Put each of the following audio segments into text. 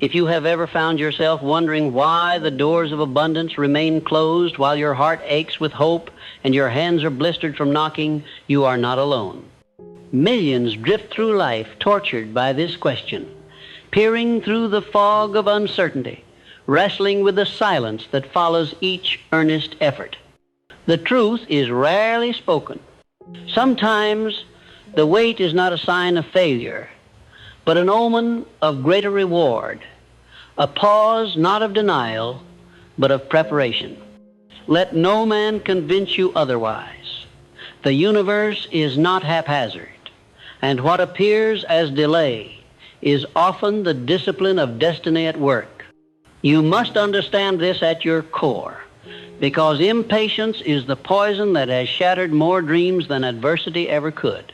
If you have ever found yourself wondering why the doors of abundance remain closed while your heart aches with hope and your hands are blistered from knocking, you are not alone. Millions drift through life tortured by this question, peering through the fog of uncertainty, wrestling with the silence that follows each earnest effort. The truth is rarely spoken. Sometimes the wait is not a sign of failure, but an omen of greater reward, a pause not of denial, but of preparation. Let no man convince you otherwise. The universe is not haphazard, and what appears as delay is often the discipline of destiny at work. You must understand this at your core, because impatience is the poison that has shattered more dreams than adversity ever could.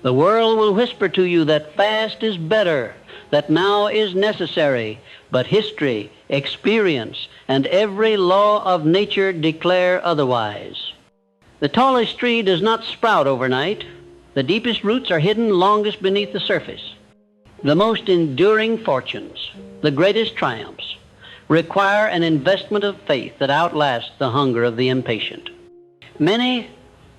The world will whisper to you that fast is better, that now is necessary, but history, experience, and every law of nature declare otherwise. The tallest tree does not sprout overnight. The deepest roots are hidden longest beneath the surface. The most enduring fortunes, the greatest triumphs, require an investment of faith that outlasts the hunger of the impatient. Many,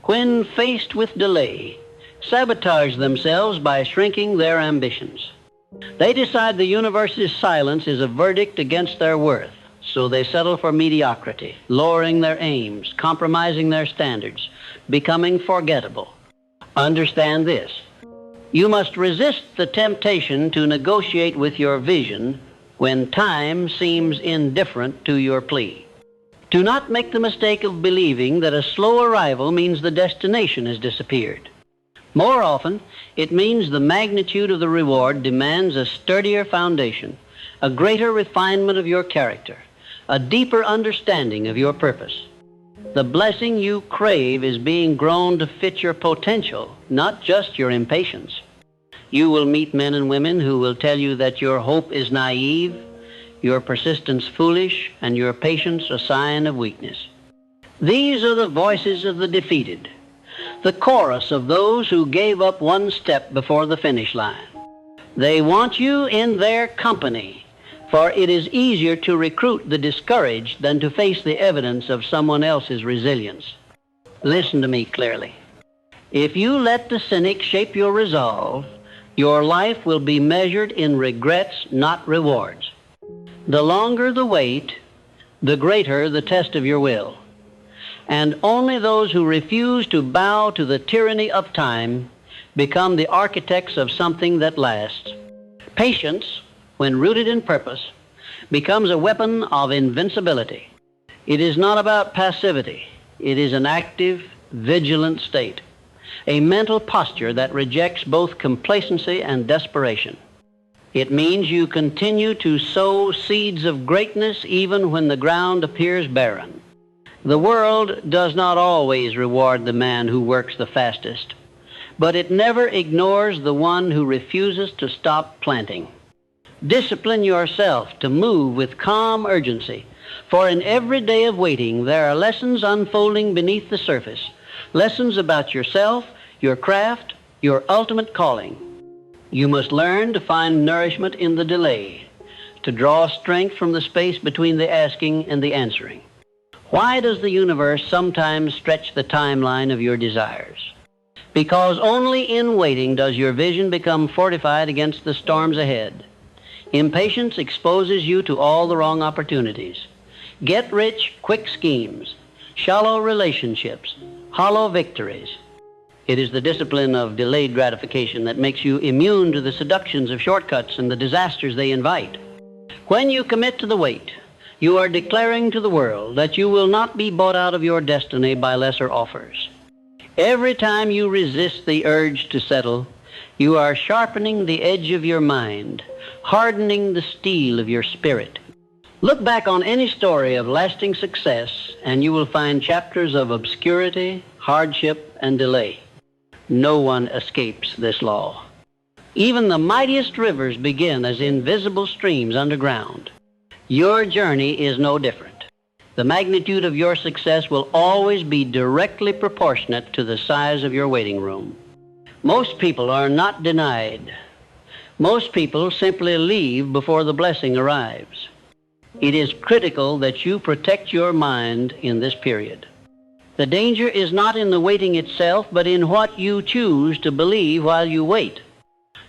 when faced with delay, sabotage themselves by shrinking their ambitions. They decide the universe's silence is a verdict against their worth, so they settle for mediocrity, lowering their aims, compromising their standards, becoming forgettable. Understand this. You must resist the temptation to negotiate with your vision when time seems indifferent to your plea. Do not make the mistake of believing that a slow arrival means the destination has disappeared. More often, it means the magnitude of the reward demands a sturdier foundation, a greater refinement of your character, a deeper understanding of your purpose. The blessing you crave is being grown to fit your potential, not just your impatience. You will meet men and women who will tell you that your hope is naive, your persistence foolish, and your patience a sign of weakness. These are the voices of the defeated, the chorus of those who gave up one step before the finish line. They want you in their company, for it is easier to recruit the discouraged than to face the evidence of someone else's resilience. Listen to me clearly. If you let the cynic shape your resolve, your life will be measured in regrets, not rewards. The longer the wait, the greater the test of your will. And only those who refuse to bow to the tyranny of time become the architects of something that lasts. Patience, when rooted in purpose, becomes a weapon of invincibility. It is not about passivity. It is an active, vigilant state, a mental posture that rejects both complacency and desperation. It means you continue to sow seeds of greatness even when the ground appears barren. The world does not always reward the man who works the fastest, but it never ignores the one who refuses to stop planting. Discipline yourself to move with calm urgency, for in every day of waiting there are lessons unfolding beneath the surface, lessons about yourself, your craft, your ultimate calling. You must learn to find nourishment in the delay, to draw strength from the space between the asking and the answering. Why does the universe sometimes stretch the timeline of your desires? Because only in waiting does your vision become fortified against the storms ahead. Impatience exposes you to all the wrong opportunities. Get-rich-quick schemes, shallow relationships, hollow victories. It is the discipline of delayed gratification that makes you immune to the seductions of shortcuts and the disasters they invite. When you commit to the wait, you are declaring to the world that you will not be bought out of your destiny by lesser offers. Every time you resist the urge to settle, you are sharpening the edge of your mind, hardening the steel of your spirit. Look back on any story of lasting success, and you will find chapters of obscurity, hardship, and delay. No one escapes this law. Even the mightiest rivers begin as invisible streams underground. Your journey is no different. The magnitude of your success will always be directly proportionate to the size of your waiting room. Most people are not denied. Most people simply leave before the blessing arrives. It is critical that you protect your mind in this period. The danger is not in the waiting itself, but in what you choose to believe while you wait.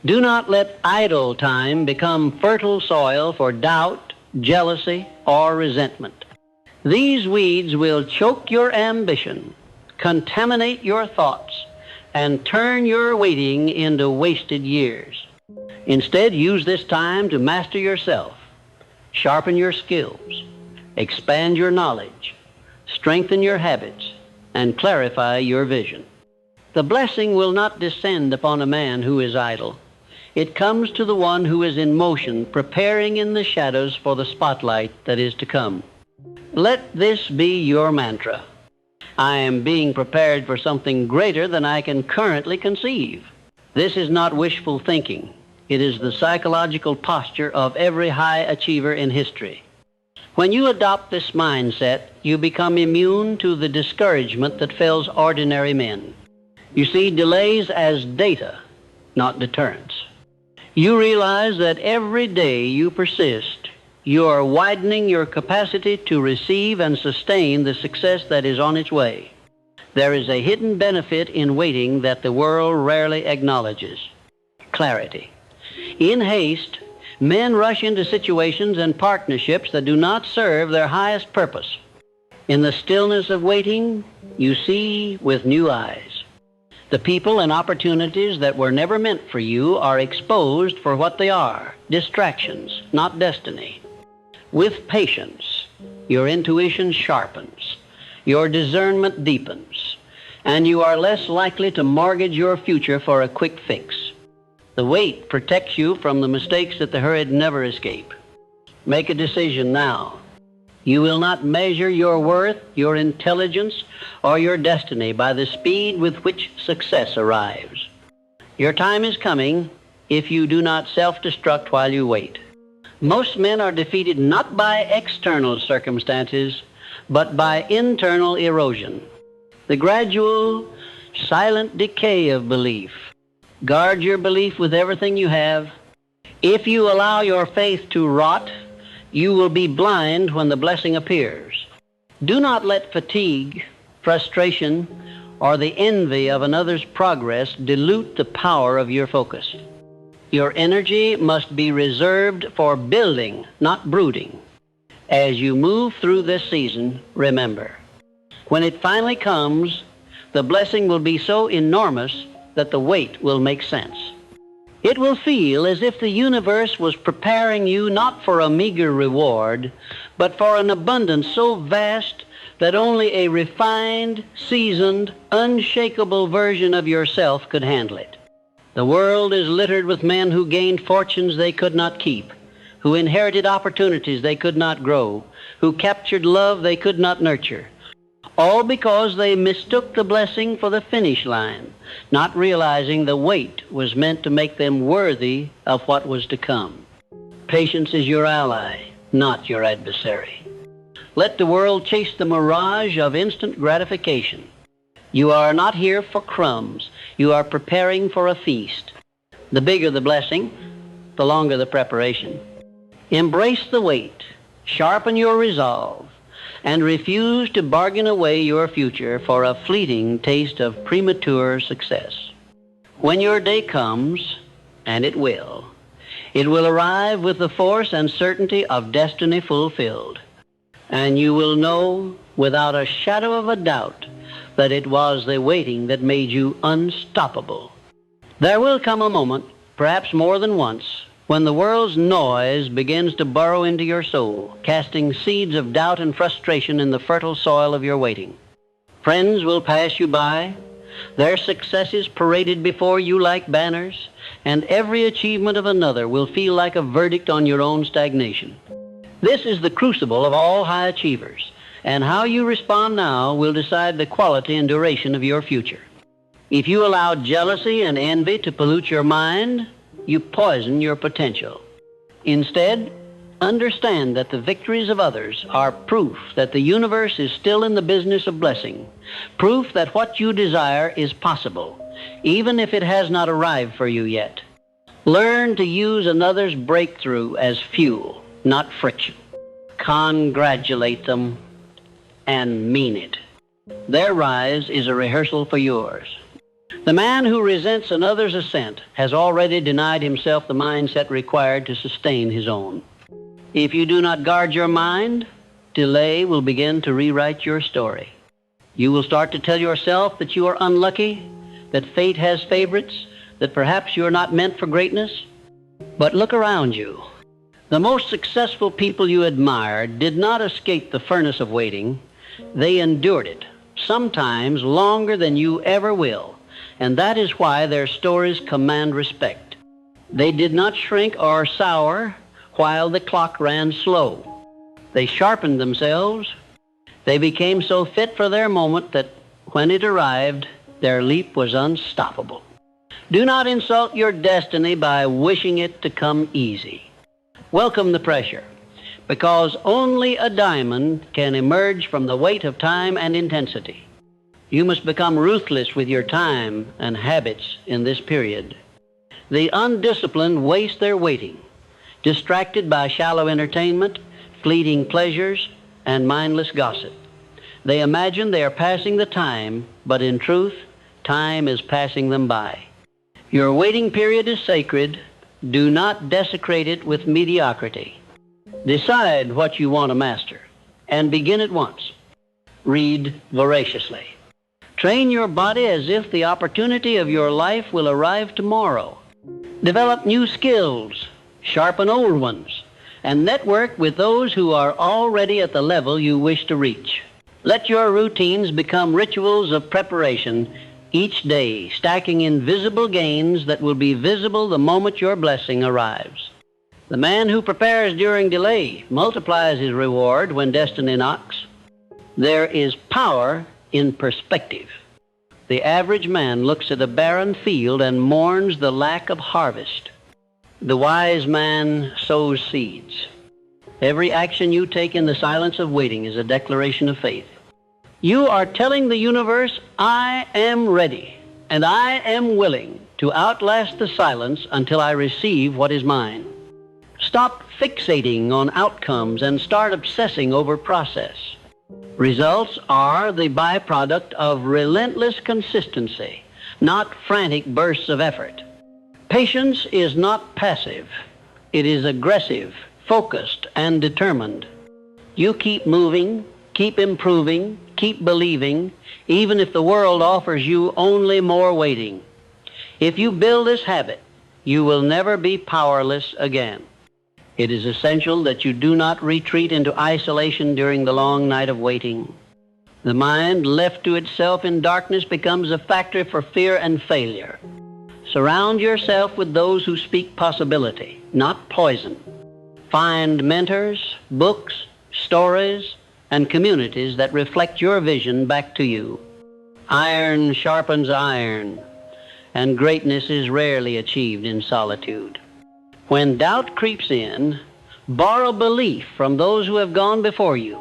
Do not let idle time become fertile soil for doubt, jealousy, or resentment. These weeds will choke your ambition, contaminate your thoughts, and turn your waiting into wasted years. Instead, use this time to master yourself, sharpen your skills, expand your knowledge, strengthen your habits, and clarify your vision. The blessing will not descend upon a man who is idle. It comes to the one who is in motion, preparing in the shadows for the spotlight that is to come. Let this be your mantra. I am being prepared for something greater than I can currently conceive. This is not wishful thinking. It is the psychological posture of every high achiever in history. When you adopt this mindset, you become immune to the discouragement that fells ordinary men. You see delays as data, not deterrence. You realize that every day you persist, you are widening your capacity to receive and sustain the success that is on its way. There is a hidden benefit in waiting that the world rarely acknowledges: clarity. In haste, men rush into situations and partnerships that do not serve their highest purpose. In the stillness of waiting, you see with new eyes. The people and opportunities that were never meant for you are exposed for what they are: distractions, not destiny. With patience, your intuition sharpens, your discernment deepens, and you are less likely to mortgage your future for a quick fix. The wait protects you from the mistakes that the hurried never escape. Make a decision now. You will not measure your worth, your intelligence, or your destiny by the speed with which success arrives. Your time is coming if you do not self-destruct while you wait. Most men are defeated not by external circumstances, but by internal erosion. The gradual, silent decay of belief. Guard your belief with everything you have. If you allow your faith to rot, you will be blind when the blessing appears. Do not let fatigue, frustration, or the envy of another's progress dilute the power of your focus. Your energy must be reserved for building, not brooding. As you move through this season, remember, when it finally comes, the blessing will be so enormous that the wait will make sense. It will feel as if the universe was preparing you not for a meager reward, but for an abundance so vast that only a refined, seasoned, unshakable version of yourself could handle it. The world is littered with men who gained fortunes they could not keep, who inherited opportunities they could not grow, who captured love they could not nurture, all because they mistook the blessing for the finish line, not realizing the wait was meant to make them worthy of what was to come. Patience is your ally, not your adversary. Let the world chase the mirage of instant gratification. You are not here for crumbs. You are preparing for a feast. The bigger the blessing, the longer the preparation. Embrace the wait, sharpen your resolve, and refuse to bargain away your future for a fleeting taste of premature success. When your day comes, and it will arrive with the force and certainty of destiny fulfilled, and you will know without a shadow of a doubt that it was the waiting that made you unstoppable. There will come a moment, perhaps more than once, when the world's noise begins to burrow into your soul, casting seeds of doubt and frustration in the fertile soil of your waiting. Friends will pass you by, their successes paraded before you like banners, and every achievement of another will feel like a verdict on your own stagnation. This is the crucible of all high achievers, and how you respond now will decide the quality and duration of your future. If you allow jealousy and envy to pollute your mind, you poison your potential. Instead, understand that the victories of others are proof that the universe is still in the business of blessing, proof that what you desire is possible, even if it has not arrived for you yet. Learn to use another's breakthrough as fuel, not friction. Congratulate them and mean it. Their rise is a rehearsal for yours. The man who resents another's ascent has already denied himself the mindset required to sustain his own. If you do not guard your mind, delay will begin to rewrite your story. You will start to tell yourself that you are unlucky, that fate has favorites, that perhaps you are not meant for greatness. But look around you. The most successful people you admire did not escape the furnace of waiting. They endured it, sometimes longer than you ever will, and that is why their stories command respect. They did not shrink or sour while the clock ran slow. They sharpened themselves. They became so fit for their moment that when it arrived, their leap was unstoppable. Do not insult your destiny by wishing it to come easy. Welcome the pressure, because only a diamond can emerge from the weight of time and intensity. You must become ruthless with your time and habits in this period. The undisciplined waste their waiting, distracted by shallow entertainment, fleeting pleasures, and mindless gossip. They imagine they are passing the time, but in truth, time is passing them by. Your waiting period is sacred. Do not desecrate it with mediocrity. Decide what you want to master, and begin at once. Read voraciously. Train your body as if the opportunity of your life will arrive tomorrow. Develop new skills, sharpen old ones, and network with those who are already at the level you wish to reach. Let your routines become rituals of preparation each day, stacking invisible gains that will be visible the moment your blessing arrives. The man who prepares during delay multiplies his reward when destiny knocks. There is power in perspective. The average man looks at a barren field and mourns the lack of harvest. The wise man sows seeds. Every action you take in the silence of waiting is a declaration of faith. You are telling the universe, I am ready, and I am willing to outlast the silence until I receive what is mine. Stop fixating on outcomes and start obsessing over process. Results are the byproduct of relentless consistency, not frantic bursts of effort. Patience is not passive. It is aggressive, focused, and determined. You keep moving, keep improving, keep believing, even if the world offers you only more waiting. If you build this habit, you will never be powerless again. It is essential that you do not retreat into isolation during the long night of waiting. The mind left to itself in darkness becomes a factory for fear and failure. Surround yourself with those who speak possibility, not poison. Find mentors, books, stories, and communities that reflect your vision back to you. Iron sharpens iron, and greatness is rarely achieved in solitude. When doubt creeps in, borrow belief from those who have gone before you.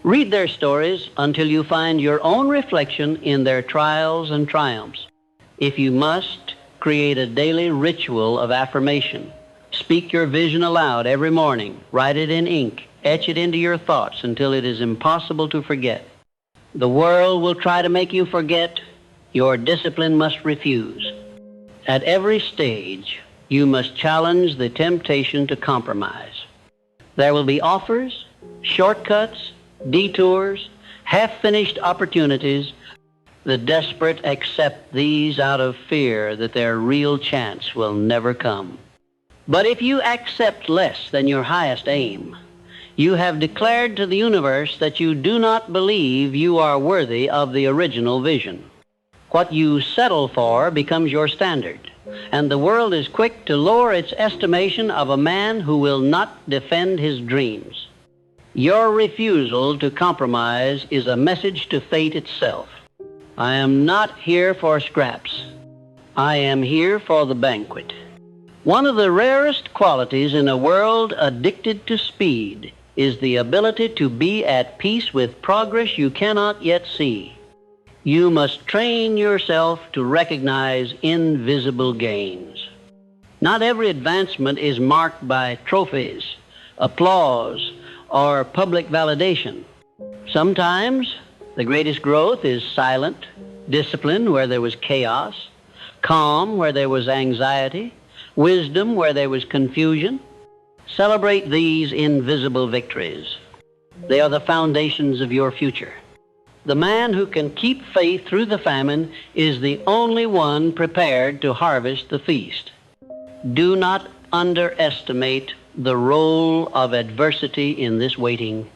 Read their stories until you find your own reflection in their trials and triumphs. If you must, create a daily ritual of affirmation. Speak your vision aloud every morning. Write it in ink. Etch it into your thoughts until it is impossible to forget. The world will try to make you forget. Your discipline must refuse. At every stage, you must challenge the temptation to compromise. There will be offers, shortcuts, detours, half-finished opportunities. The desperate accept these out of fear that their real chance will never come. But if you accept less than your highest aim, you have declared to the universe that you do not believe you are worthy of the original vision. What you settle for becomes your standard, and the world is quick to lower its estimation of a man who will not defend his dreams. Your refusal to compromise is a message to fate itself. I am not here for scraps. I am here for the banquet. One of the rarest qualities in a world addicted to speed is the ability to be at peace with progress you cannot yet see. You must train yourself to recognize invisible gains. Not every advancement is marked by trophies, applause, or public validation. Sometimes the greatest growth is silent, discipline where there was chaos, calm where there was anxiety, wisdom where there was confusion. Celebrate these invisible victories. They are the foundations of your future. The man who can keep faith through the famine is the only one prepared to harvest the feast. Do not underestimate the role of adversity in this waiting.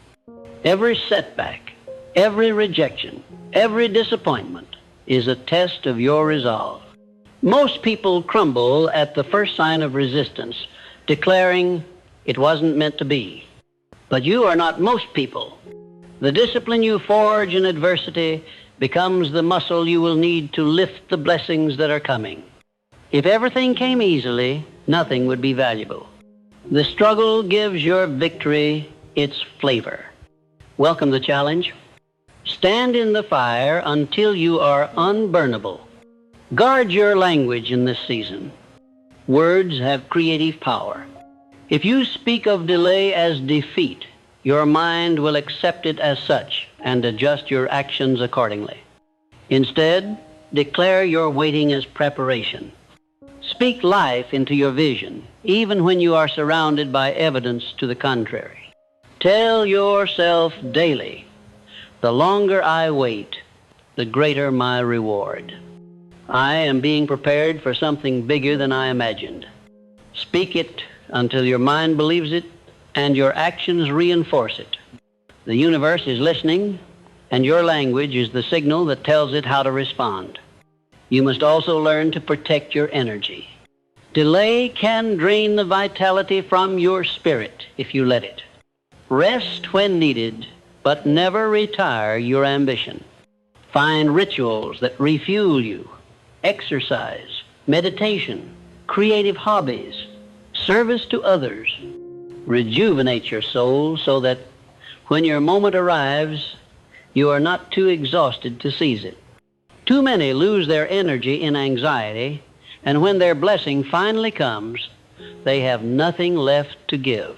Every setback, every rejection, every disappointment is a test of your resolve. Most people crumble at the first sign of resistance, declaring it wasn't meant to be. But you are not most people. The discipline you forge in adversity becomes the muscle you will need to lift the blessings that are coming. If everything came easily, nothing would be valuable. The struggle gives your victory its flavor. Welcome the challenge. Stand in the fire until you are unburnable. Guard your language in this season. Words have creative power. If you speak of delay as defeat, your mind will accept it as such and adjust your actions accordingly. Instead, declare your waiting as preparation. Speak life into your vision, even when you are surrounded by evidence to the contrary. Tell yourself daily, the longer I wait, the greater my reward. I am being prepared for something bigger than I imagined. Speak it until your mind believes it and your actions reinforce it. The universe is listening, and your language is the signal that tells it how to respond. You must also learn to protect your energy. Delay can drain the vitality from your spirit if you let it. Rest when needed, but never retire your ambition. Find rituals that refuel you. Exercise, meditation, creative hobbies, service to others. Rejuvenate your soul so that when your moment arrives, you are not too exhausted to seize it. Too many lose their energy in anxiety, and when their blessing finally comes, they have nothing left to give.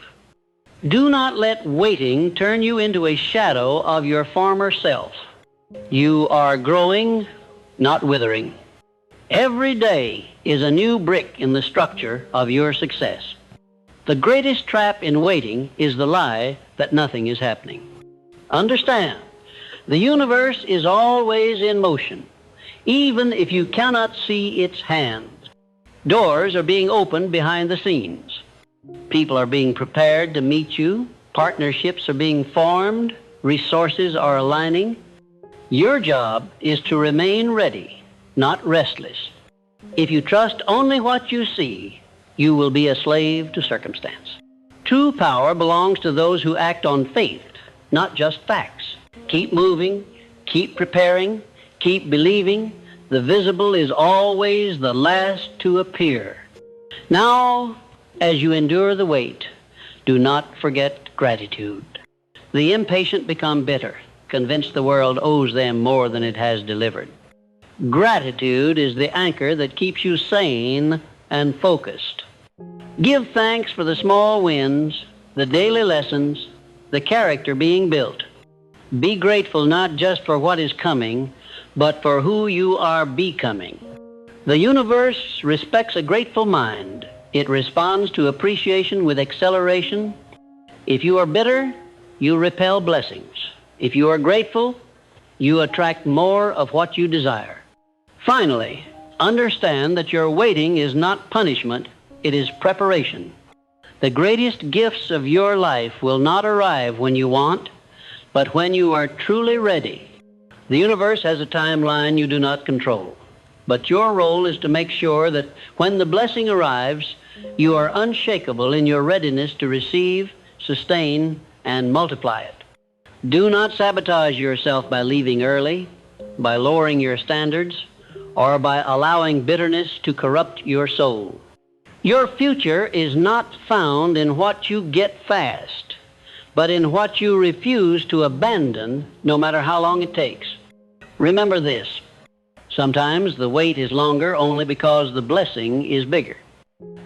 Do not let waiting turn you into a shadow of your former self. You are growing, not withering. Every day is a new brick in the structure of your success. The greatest trap in waiting is the lie that nothing is happening. Understand, the universe is always in motion, even if you cannot see its hands. Doors are being opened behind the scenes. People are being prepared to meet you. Partnerships are being formed. Resources are aligning. Your job is to remain ready, not restless. If you trust only what you see, you will be a slave to circumstance. True power belongs to those who act on faith, not just facts. Keep moving, keep preparing, keep believing. The visible is always the last to appear. Now, as you endure the wait, do not forget gratitude. The impatient become bitter, convinced the world owes them more than it has delivered. Gratitude is the anchor that keeps you sane and focused. Give thanks for the small wins, the daily lessons, the character being built. Be grateful not just for what is coming, but for who you are becoming. The universe respects a grateful mind. It responds to appreciation with acceleration. If you are bitter, you repel blessings. If you are grateful, you attract more of what you desire. Finally, understand that your waiting is not punishment, it is preparation. The greatest gifts of your life will not arrive when you want, but when you are truly ready. The universe has a timeline you do not control, but your role is to make sure that when the blessing arrives, you are unshakable in your readiness to receive, sustain, and multiply it. Do not sabotage yourself by leaving early, by lowering your standards, or by allowing bitterness to corrupt your soul. Your future is not found in what you get fast, but in what you refuse to abandon, no matter how long it takes. Remember this: sometimes the wait is longer only because the blessing is bigger.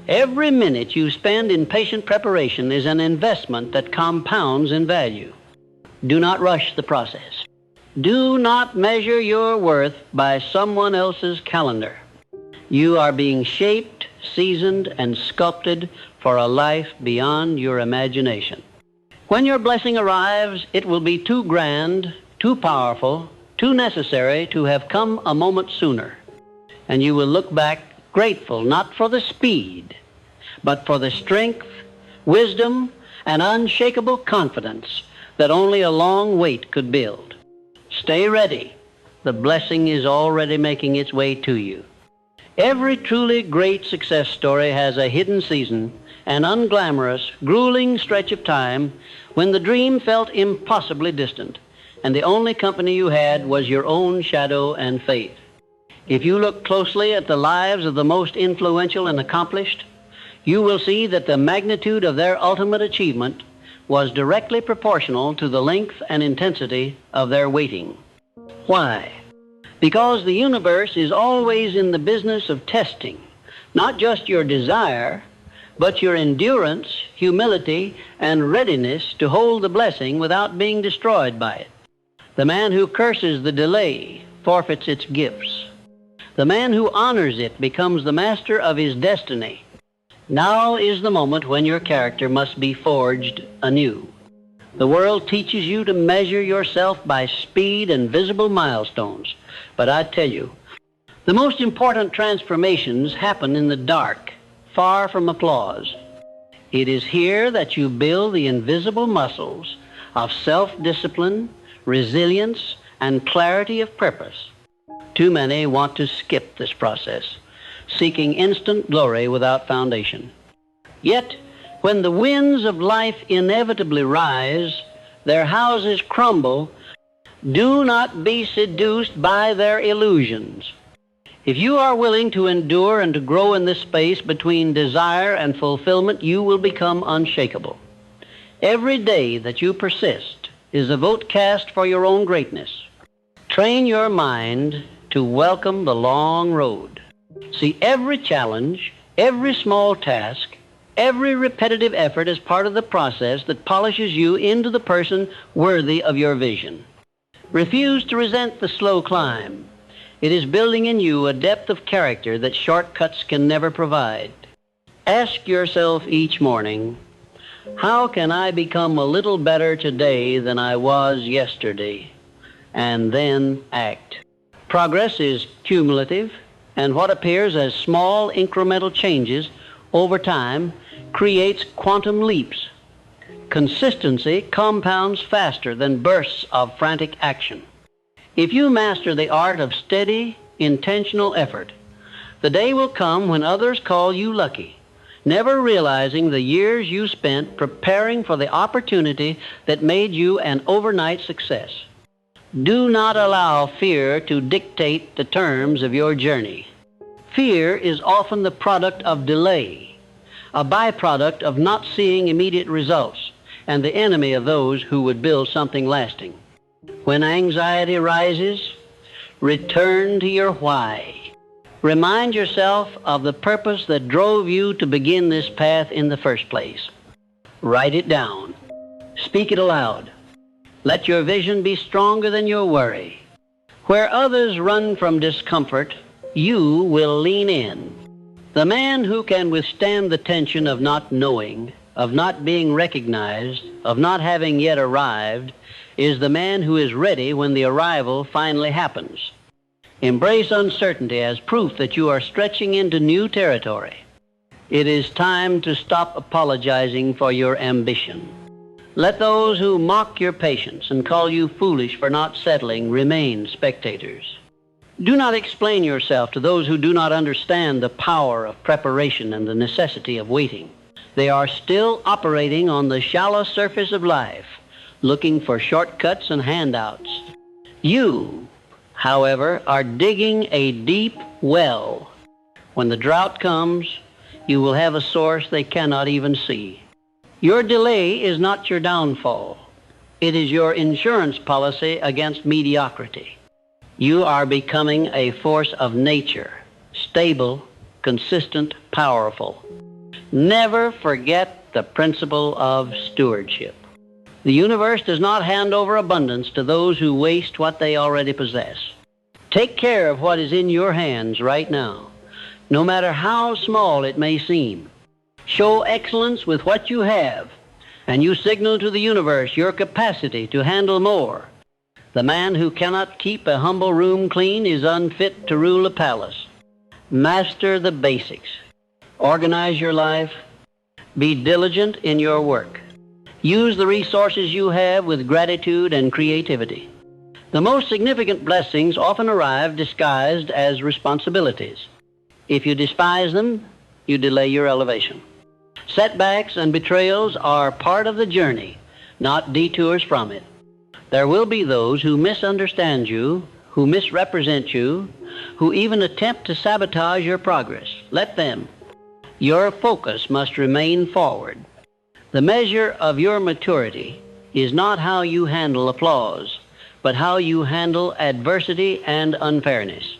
Every minute you spend in patient preparation is an investment that compounds in value. Do not rush the process. Do not measure your worth by someone else's calendar. You are being shaped, seasoned, and sculpted for a life beyond your imagination. When your blessing arrives, it will be too grand, too powerful, too necessary to have come a moment sooner. And you will look back grateful not for the speed, but for the strength, wisdom, and unshakable confidence that only a long wait could build. Stay ready. The blessing is already making its way to you. Every truly great success story has a hidden season, an unglamorous, grueling stretch of time when the dream felt impossibly distant, and the only company you had was your own shadow and faith. If you look closely at the lives of the most influential and accomplished, you will see that the magnitude of their ultimate achievement was directly proportional to the length and intensity of their waiting. Why? Because the universe is always in the business of testing, not just your desire, but your endurance, humility, and readiness to hold the blessing without being destroyed by it. The man who curses the delay forfeits its gifts. The man who honors it becomes the master of his destiny. Now is the moment when your character must be forged anew. The world teaches you to measure yourself by speed and visible milestones. But I tell you, the most important transformations happen in the dark, far from applause. It is here that you build the invisible muscles of self-discipline, resilience, and clarity of purpose. Too many want to skip this process, seeking instant glory without foundation. Yet, when the winds of life inevitably rise, their houses crumble. Do not be seduced by their illusions. If you are willing to endure and to grow in this space between desire and fulfillment, you will become unshakable. Every day that you persist is a vote cast for your own greatness. Train your mind to welcome the long road. See every challenge, every small task, every repetitive effort as part of the process that polishes you into the person worthy of your vision. Refuse to resent the slow climb. It is building in you a depth of character that shortcuts can never provide. Ask yourself each morning, how can I become a little better today than I was yesterday? And then act. Progress is cumulative, and what appears as small incremental changes over time creates quantum leaps. Consistency compounds faster than bursts of frantic action. If you master the art of steady, intentional effort, the day will come when others call you lucky, never realizing the years you spent preparing for the opportunity that made you an overnight success. Do not allow fear to dictate the terms of your journey. Fear is often the product of delay, a byproduct of not seeing immediate results, and the enemy of those who would build something lasting. When anxiety rises, return to your why. Remind yourself of the purpose that drove you to begin this path in the first place. Write it down. Speak it aloud. Let your vision be stronger than your worry. Where others run from discomfort, you will lean in. The man who can withstand the tension of not knowing, of not being recognized, of not having yet arrived, is the man who is ready when the arrival finally happens. Embrace uncertainty as proof that you are stretching into new territory. It is time to stop apologizing for your ambition. Let those who mock your patience and call you foolish for not settling remain spectators. Do not explain yourself to those who do not understand the power of preparation and the necessity of waiting. They are still operating on the shallow surface of life, looking for shortcuts and handouts. You, however, are digging a deep well. When the drought comes, you will have a source they cannot even see. Your delay is not your downfall. It is your insurance policy against mediocrity. You are becoming a force of nature, stable, consistent, powerful. Never forget the principle of stewardship. The universe does not hand over abundance to those who waste what they already possess. Take care of what is in your hands right now, no matter how small it may seem. Show excellence with what you have, and you signal to the universe your capacity to handle more. The man who cannot keep a humble room clean is unfit to rule a palace. Master the basics. Organize your life. Be diligent in your work. Use the resources you have with gratitude and creativity. The most significant blessings often arrive disguised as responsibilities. If you despise them, you delay your elevation. Setbacks and betrayals are part of the journey, not detours from it. There will be those who misunderstand you, who misrepresent you, who even attempt to sabotage your progress. Let them. Your focus must remain forward. The measure of your maturity is not how you handle applause, but how you handle adversity and unfairness.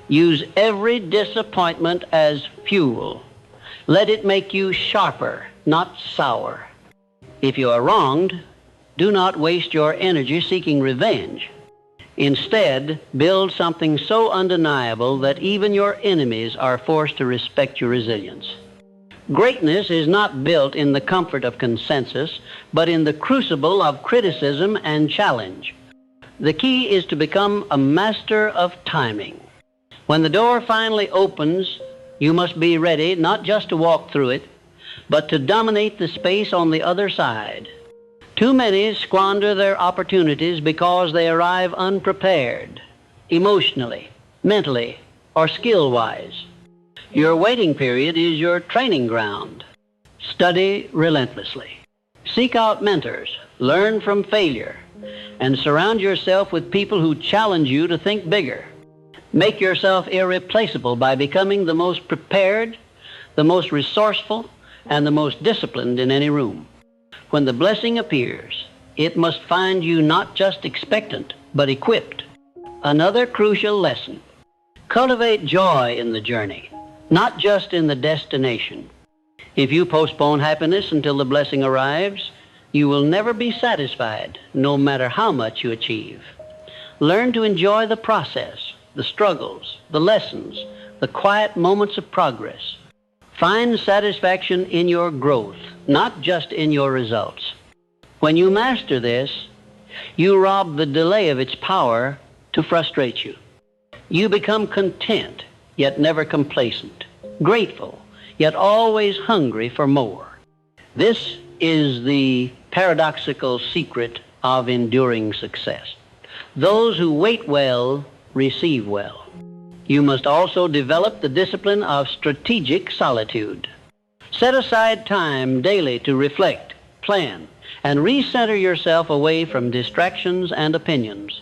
Use every disappointment as fuel. Let it make you sharper, not sour. If you are wronged, do not waste your energy seeking revenge. Instead, build something so undeniable that even your enemies are forced to respect your resilience. Greatness is not built in the comfort of consensus, but in the crucible of criticism and challenge. The key is to become a master of timing. When the door finally opens, you must be ready not just to walk through it, but to dominate the space on the other side. Too many squander their opportunities because they arrive unprepared, emotionally, mentally, or skill-wise. Your waiting period is your training ground. Study relentlessly. Seek out mentors, learn from failure, and surround yourself with people who challenge you to think bigger. Make yourself irreplaceable by becoming the most prepared, the most resourceful, and the most disciplined in any room. When the blessing appears, it must find you not just expectant, but equipped. Another crucial lesson. Cultivate joy in the journey, not just in the destination. If you postpone happiness until the blessing arrives, you will never be satisfied, no matter how much you achieve. Learn to enjoy the process, the struggles, the lessons, the quiet moments of progress. Find satisfaction in your growth, not just in your results. When you master this, you rob the delay of its power to frustrate you. You become content, yet never complacent, grateful, yet always hungry for more. This is the paradoxical secret of enduring success. Those who wait well receive well. You must also develop the discipline of strategic solitude. Set aside time daily to reflect, plan, and recenter yourself away from distractions and opinions.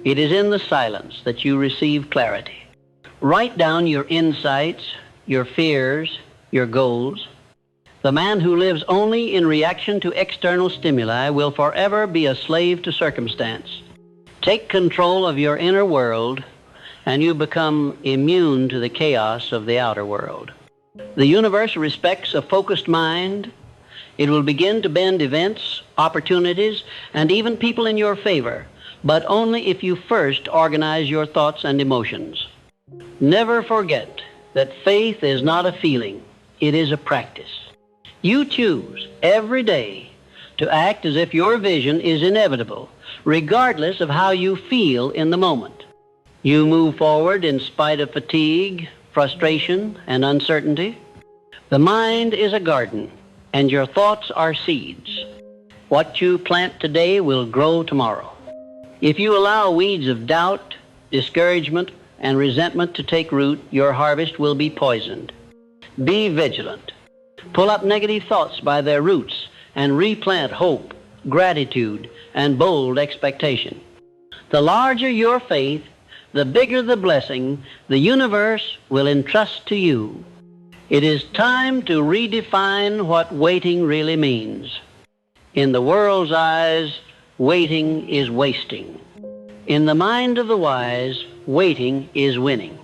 It is in the silence that you receive clarity. Write down your insights, your fears, your goals. The man who lives only in reaction to external stimuli will forever be a slave to circumstance. Take control of your inner world, and you become immune to the chaos of the outer world. The universe respects a focused mind. It will begin to bend events, opportunities, and even people in your favor, but only if you first organize your thoughts and emotions. Never forget that faith is not a feeling, it is a practice. You choose every day to act as if your vision is inevitable, regardless of how you feel in the moment. You move forward in spite of fatigue, frustration, and uncertainty. The mind is a garden, and your thoughts are seeds. What you plant today will grow tomorrow. If you allow weeds of doubt, discouragement, and resentment to take root, your harvest will be poisoned. Be vigilant. Pull up negative thoughts by their roots and replant hope, gratitude, and bold expectation. The larger your faith, the bigger the blessing the universe will entrust to you. It is time to redefine what waiting really means. In the world's eyes, waiting is wasting. In the mind of the wise, waiting is winning.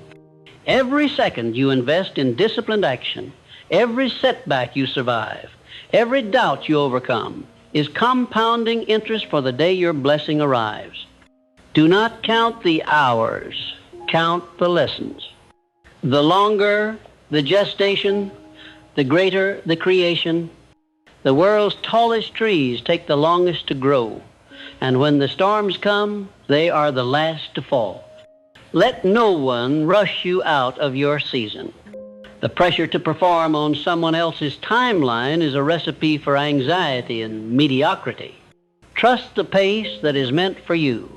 Every second you invest in disciplined action, Every setback you survive, every doubt you overcome, is compounding interest for the day your blessing arrives. Do not count the hours, count the lessons. The longer the gestation, the greater the creation. The world's tallest trees take the longest to grow, and when the storms come, they are the last to fall. Let no one rush you out of your season. The pressure to perform on someone else's timeline is a recipe for anxiety and mediocrity. Trust the pace that is meant for you.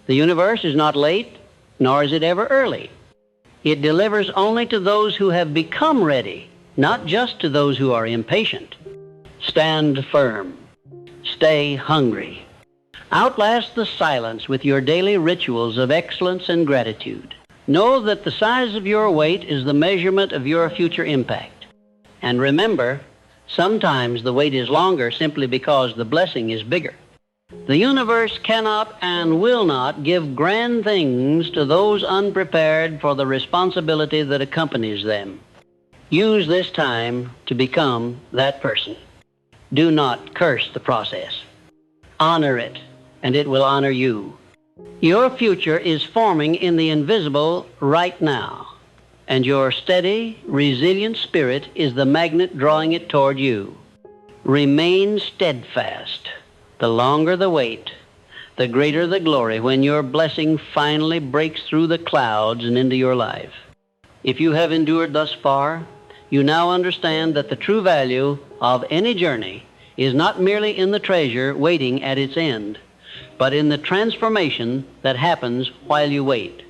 The universe is not late, nor is it ever early. It delivers only to those who have become ready, not just to those who are impatient. Stand firm. Stay hungry. Outlast the silence with your daily rituals of excellence and gratitude. Know that the size of your weight is the measurement of your future impact. And remember, sometimes the wait is longer simply because the blessing is bigger. The universe cannot and will not give grand things to those unprepared for the responsibility that accompanies them. Use this time to become that person. Do not curse the process. Honor it, and it will honor you. Your future is forming in the invisible right now, and your steady, resilient spirit is the magnet drawing it toward you. Remain steadfast. The longer the wait, the greater the glory when your blessing finally breaks through the clouds and into your life. If you have endured thus far, you now understand that the true value of any journey is not merely in the treasure waiting at its end, but in the transformation that happens while you wait.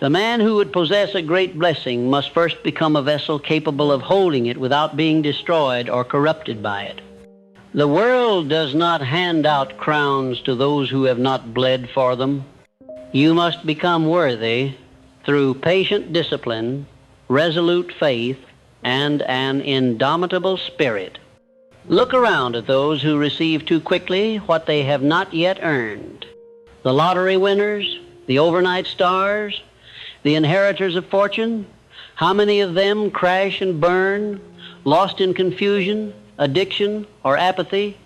The man who would possess a great blessing must first become a vessel capable of holding it without being destroyed or corrupted by it. The world does not hand out crowns to those who have not bled for them. You must become worthy through patient discipline, resolute faith, and an indomitable spirit. Look around at those who receive too quickly what they have not yet earned. The lottery winners, the overnight stars, the inheritors of fortune, how many of them crash and burn, lost in confusion, addiction, or apathy,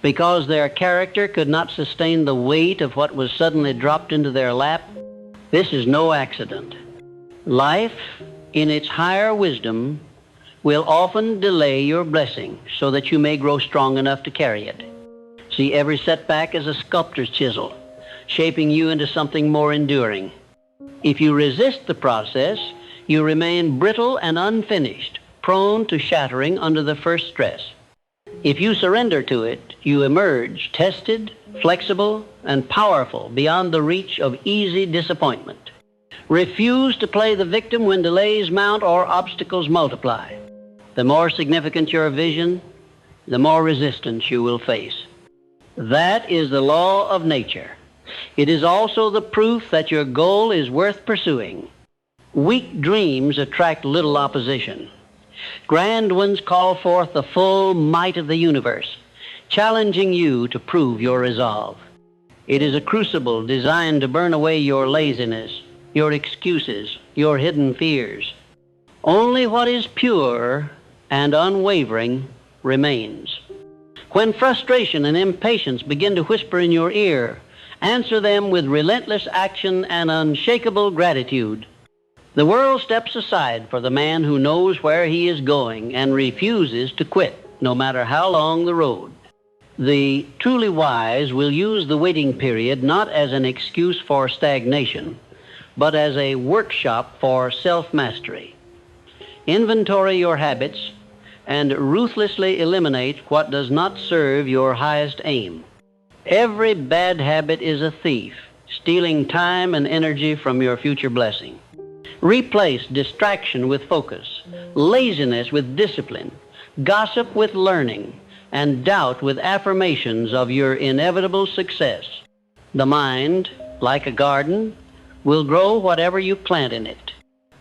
because their character could not sustain the weight of what was suddenly dropped into their lap? This is no accident. Life, in its higher wisdom, will often delay your blessing so that you may grow strong enough to carry it. See every setback as a sculptor's chisel, shaping you into something more enduring. If you resist the process, you remain brittle and unfinished, prone to shattering under the first stress. If you surrender to it, you emerge tested, flexible, and powerful beyond the reach of easy disappointment. Refuse to play the victim when delays mount or obstacles multiply. The more significant your vision, the more resistance you will face. That is the law of nature. It is also the proof that your goal is worth pursuing. Weak dreams attract little opposition. Grand ones call forth the full might of the universe, challenging you to prove your resolve. It is a crucible designed to burn away your laziness, your excuses, your hidden fears. Only what is pure and unwavering remains. When frustration and impatience begin to whisper in your ear, answer them with relentless action and unshakable gratitude. The world steps aside for the man who knows where he is going and refuses to quit, no matter how long the road. The truly wise will use the waiting period not as an excuse for stagnation, but as a workshop for self-mastery. Inventory your habits and ruthlessly eliminate what does not serve your highest aim. Every bad habit is a thief, stealing time and energy from your future blessing. Replace distraction with focus, laziness with discipline, gossip with learning, and doubt with affirmations of your inevitable success. The mind, like a garden, will grow whatever you plant in it.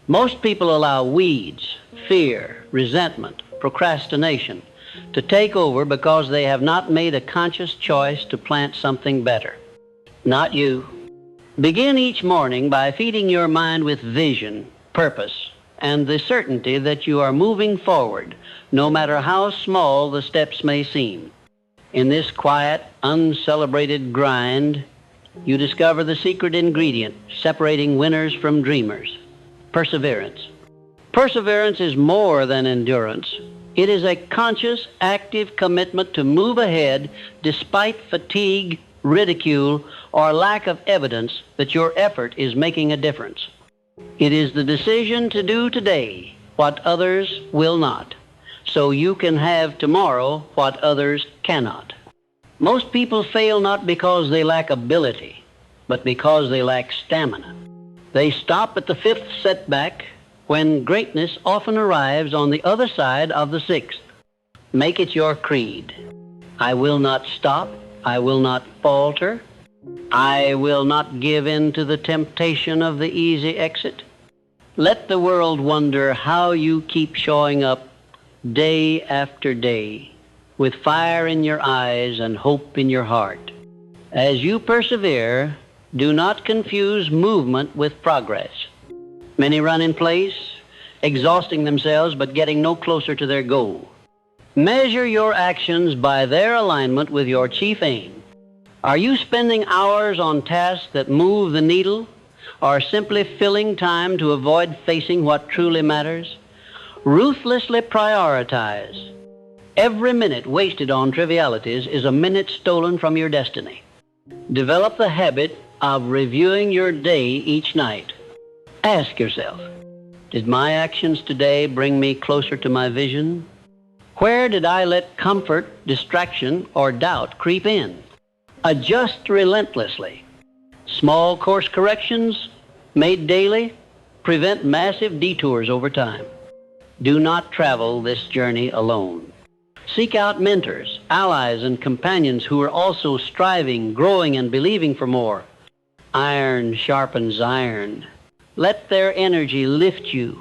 Most people allow weeds, fear, resentment, procrastination to take over because they have not made a conscious choice to plant something better. Not you. Begin each morning by feeding your mind with vision, purpose, and the certainty that you are moving forward, no matter how small the steps may seem. In this quiet, uncelebrated grind, you discover the secret ingredient separating winners from dreamers: perseverance. Perseverance is more than endurance. It is a conscious, active commitment to move ahead despite fatigue, ridicule, or lack of evidence that your effort is making a difference. It is the decision to do today what others will not, so you can have tomorrow what others cannot. Most people fail not because they lack ability, but because they lack stamina. They stop at the fifth setback when greatness often arrives on the other side of the sixth. Make it your creed. I will not stop. I will not falter. I will not give in to the temptation of the easy exit. Let the world wonder how you keep showing up day after day with fire in your eyes and hope in your heart. As you persevere, do not confuse movement with progress. Many run in place, exhausting themselves but getting no closer to their goal. Measure your actions by their alignment with your chief aim. Are you spending hours on tasks that move the needle, or simply filling time to avoid facing what truly matters? Ruthlessly prioritize. Every minute wasted on trivialities is a minute stolen from your destiny. Develop the habit of reviewing your day each night. Ask yourself, did my actions today bring me closer to my vision? Where did I let comfort, distraction, or doubt creep in? Adjust relentlessly. Small course corrections made daily prevent massive detours over time. Do not travel this journey alone. Seek out mentors, allies, and companions who are also striving, growing, and believing for more. Iron sharpens iron. Let their energy lift you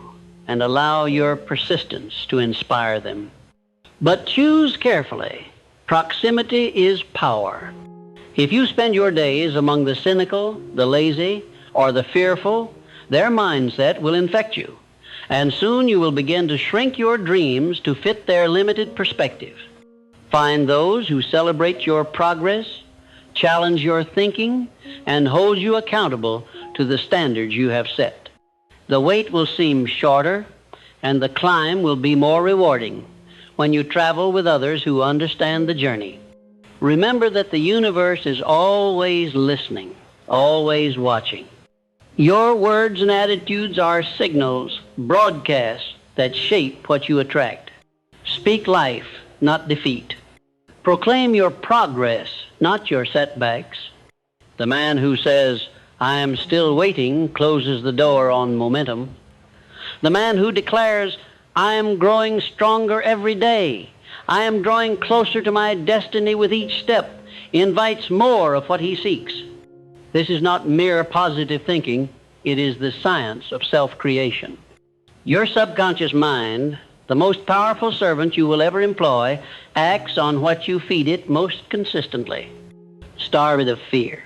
and allow your persistence to inspire them. But choose carefully. Proximity is power. If you spend your days among the cynical, the lazy, or the fearful, their mindset will infect you, and soon you will begin to shrink your dreams to fit their limited perspective. Find those who celebrate your progress, challenge your thinking, and hold you accountable to the standards you have set. The wait will seem shorter, and the climb will be more rewarding when you travel with others who understand the journey. Remember that the universe is always listening, always watching. Your words and attitudes are signals, broadcasts that shape what you attract. Speak life, not defeat. Proclaim your progress, not your setbacks. The man who says, "I am still waiting," closes the door on momentum. The man who declares, "I am growing stronger every day. I am drawing closer to my destiny with each step," invites more of what he seeks. This is not mere positive thinking. It is the science of self-creation. Your subconscious mind, the most powerful servant you will ever employ, acts on what you feed it most consistently. Starve it of fear.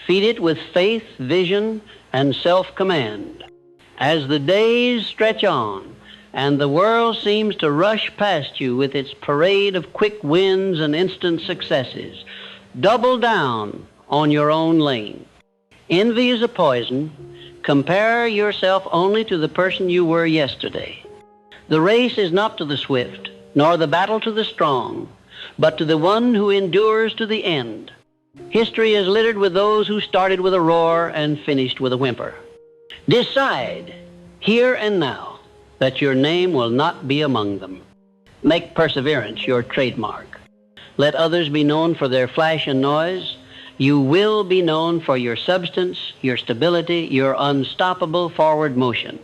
Feed it with faith, vision, and self-command. As the days stretch on, and the world seems to rush past you with its parade of quick wins and instant successes, double down on your own lane. Envy is a poison. Compare yourself only to the person you were yesterday. The race is not to the swift, nor the battle to the strong, but to the one who endures to the end. History is littered with those who started with a roar and finished with a whimper. Decide, here and now, that your name will not be among them. Make perseverance your trademark. Let others be known for their flash and noise. You will be known for your substance, your stability, your unstoppable forward motion.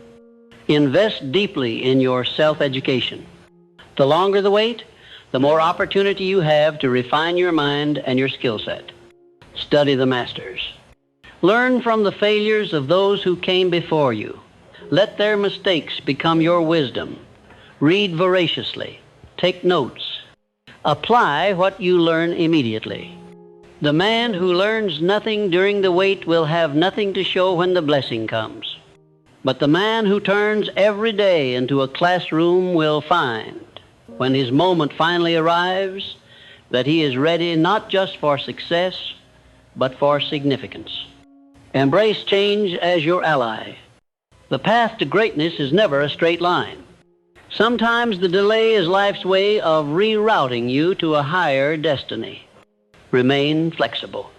Invest deeply in your self-education. The longer the wait, the more opportunity you have to refine your mind and your skill set. Study the masters. Learn from the failures of those who came before you. Let their mistakes become your wisdom. Read voraciously. Take notes. Apply what you learn immediately. The man who learns nothing during the wait will have nothing to show when the blessing comes. But the man who turns every day into a classroom will find, when his moment finally arrives, that he is ready not just for success, but for significance. Embrace change as your ally. The path to greatness is never a straight line. Sometimes the delay is life's way of rerouting you to a higher destiny. Remain flexible.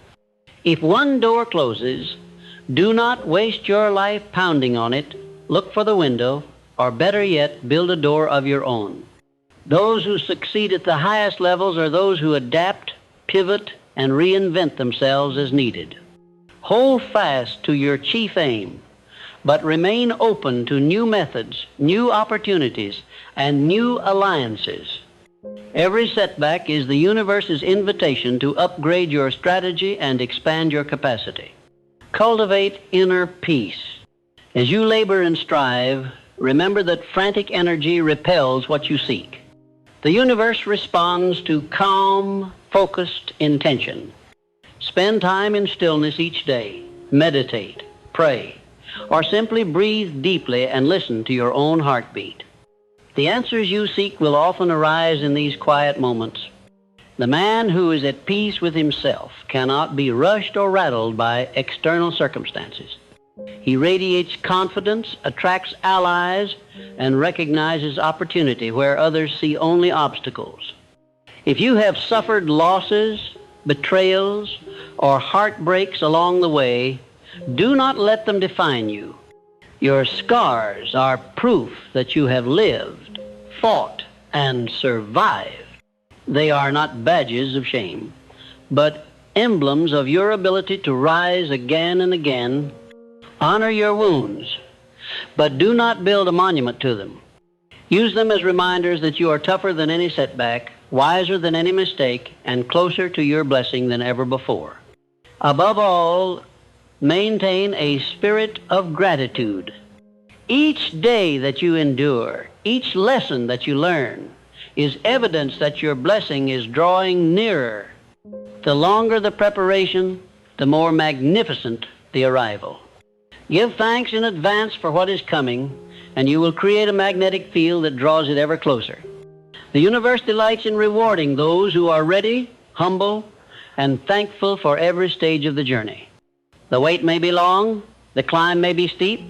If one door closes, do not waste your life pounding on it. Look for the window, or better yet, build a door of your own. Those who succeed at the highest levels are those who adapt, pivot, and reinvent themselves as needed. Hold fast to your chief aim, but remain open to new methods, new opportunities, and new alliances. Every setback is the universe's invitation to upgrade your strategy and expand your capacity. Cultivate inner peace. As you labor and strive, remember that frantic energy repels what you seek. The universe responds to calm, focused intention. Spend time in stillness each day. Meditate, pray, or simply breathe deeply and listen to your own heartbeat. The answers you seek will often arise in these quiet moments. The man who is at peace with himself cannot be rushed or rattled by external circumstances. He radiates confidence, attracts allies, and recognizes opportunity where others see only obstacles. If you have suffered losses, betrayals, or heartbreaks along the way, do not let them define you. Your scars are proof that you have lived, fought, and survived. They are not badges of shame, but emblems of your ability to rise again and again. Honor your wounds, but do not build a monument to them. Use them as reminders that you are tougher than any setback, wiser than any mistake, and closer to your blessing than ever before. Above all, maintain a spirit of gratitude. Each day that you endure, each lesson that you learn, is evidence that your blessing is drawing nearer. The longer the preparation, the more magnificent the arrival. Give thanks in advance for what is coming, and you will create a magnetic field that draws it ever closer. The universe delights in rewarding those who are ready, humble, and thankful for every stage of the journey. The wait may be long, the climb may be steep,